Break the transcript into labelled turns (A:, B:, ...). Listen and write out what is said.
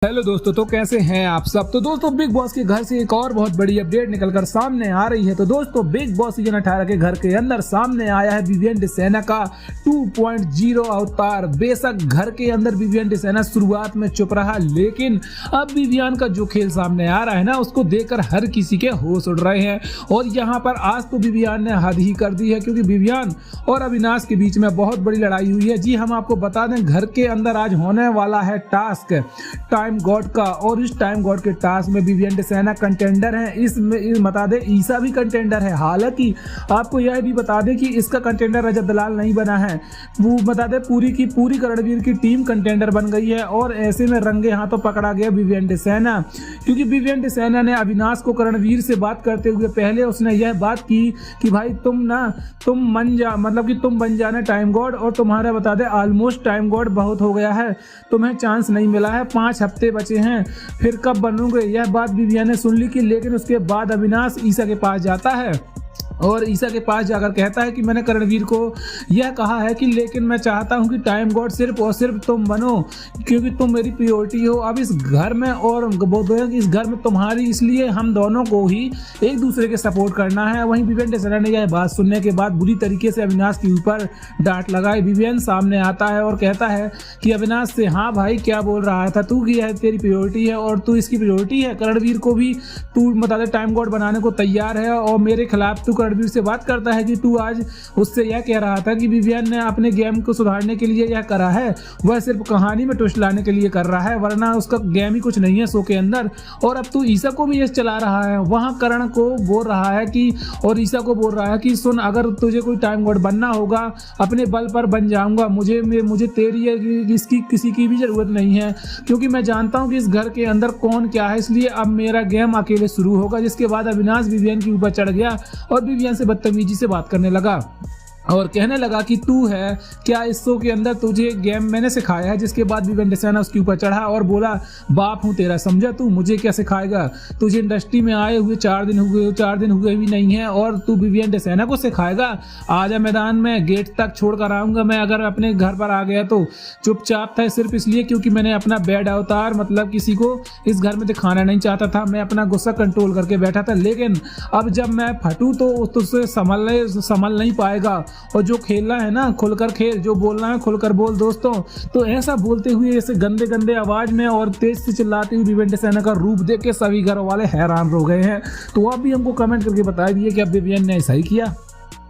A: Hello दोस्तों, तो कैसे हैं आप सब। तो दोस्तों, बिग बॉस के घर से एक और बहुत बड़ी अपडेट निकलकर सामने आ रही है। तो दोस्तों, बिग बॉस सीजन 18 के घर के अंदर सामने आया है विवियन डिसेना का 2.0 अवतार। बेशक घर के अंदर विवियन डिसेना शुरुआत में चुप रहा, लेकिन अब विवियन का जो खेल सामने आ रहा है ना, उसको देखकर हर किसी के होश उड़ रहे हैं। और यहाँ पर आज तो विवियन ने हद ही कर दी है, क्योंकि विवियन और अविनाश के बीच में बहुत बड़ी लड़ाई हुई है। जी हम आपको बता दें, घर के अंदर आज होने वाला है टास्क टाइम गॉड का, और इस टाइम गॉड के टास्क में विवियन डिसेना कंटेंडर है। इसमें बता दें ईसा भी कंटेंडर है। हालांकि आपको यह भी बता दें कि इसका कंटेंडर रजत दलाल नहीं बना है। वो बता दें पूरी की पूरी रणवीर की टीम कंटेंडर बन गई है, और ऐसे में रंगे हाथों पकड़ा गया विवियन डिसेना, क्योंकि विवियन डिसेना ने अविनाश को रणवीर से बात करते हुए पहले उसने यह बात की कि भाई तुम बन जाना टाइम गॉड, और तुम्हारा बता दें ऑलमोस्ट टाइम गॉड बहुत हो गया है, तुम्हें चांस नहीं मिला है, 5 हफ्ते बचे हैं, फिर कब बनोगे। यह बात विवियन ने सुन ली कि, लेकिन उसके बाद अविनाश ईसा के पास जाता है और ईसा के पास जाकर कहता है कि मैंने करणवीर को यह कहा है कि लेकिन मैं चाहता हूं कि टाइम गॉड सिर्फ और सिर्फ तुम बनो, क्योंकि तुम मेरी प्रायोरिटी हो अब इस घर में, और इस घर में तुम्हारी, इसलिए हम दोनों को ही एक दूसरे के सपोर्ट करना है। वहीं विवियन डिसेना ने यह बात सुनने के बाद बुरी तरीके से अविनाश के ऊपर डांट लगाई। विवियन सामने आता है और कहता है कि अविनाश से, हाँ भाई क्या बोल रहा था तू, कि तेरी प्रायोरिटी है और तू इसकी प्रायोरिटी है। करणवीर को भी तू बता दे टाइम गॉड बनाने को तैयार है, और मेरे खिलाफ तू रणवीर से बात करता है कि तू आज उससे यह कह रहा था कि विवियन ने अपने गेम को सुधारने के लिए यह करा है, वह सिर्फ कहानी में ट्विस्ट लाने के लिए कर रहा है, वरना उसका गेम ही कुछ नहीं है शो के अंदर। और अब तू ईसा को भी ये चला रहा है। वहां करण को बोल रहा है कि, और ईसा को बोल रहा है कि सुन, अगर तुझे कोई टाइम गॉड बनना होगा अपने बल पर बन जाऊंगा, मुझे तेरी इसकी किसी की भी जरूरत नहीं है, क्योंकि मैं जानता हूं कि इस घर के अंदर कौन क्या है, इसलिए अब मेरा गेम अकेले शुरू होगा। जिसके बाद अविनाश विवियन के ऊपर चढ़ गया और विवियन से बदतमीजी से बात करने लगा और कहने लगा कि तू है क्या इस शो के अंदर, तुझे गेम मैंने सिखाया है। जिसके बाद विवियन डिसेना उसके ऊपर चढ़ा और बोला, बाप हूं तेरा, समझा तू, मुझे क्या सिखाएगा, तुझे इंडस्ट्री में आए हुए 4 दिन हुए भी नहीं है और तू विवियन डिसेना को सिखाएगा। आजा मैदान में, गेट तक छोड़ कर आऊंगा मैं। अगर अपने घर पर आ गया तो चुपचाप था, सिर्फ इसलिए क्योंकि मैंने अपना बैड अवतार किसी को इस घर में दिखाना नहीं चाहता था। मैं अपना गुस्सा कंट्रोल करके बैठा था, लेकिन अब जब मैं फटूं तो तुझसे संभल नहीं पाएगा। और जो खेलना है ना खुलकर खेल, जो बोलना है खुलकर बोल दोस्तों। तो ऐसा बोलते हुए, ऐसे गंदे गंदे आवाज में और तेज से चिल्लाती हुई विवियन डिसेना का रूप देख के सभी घर वाले हैरान हो गए हैं। तो आप भी हमको कमेंट करके बता दिए कि अब विवियन ने ऐसा ही किया।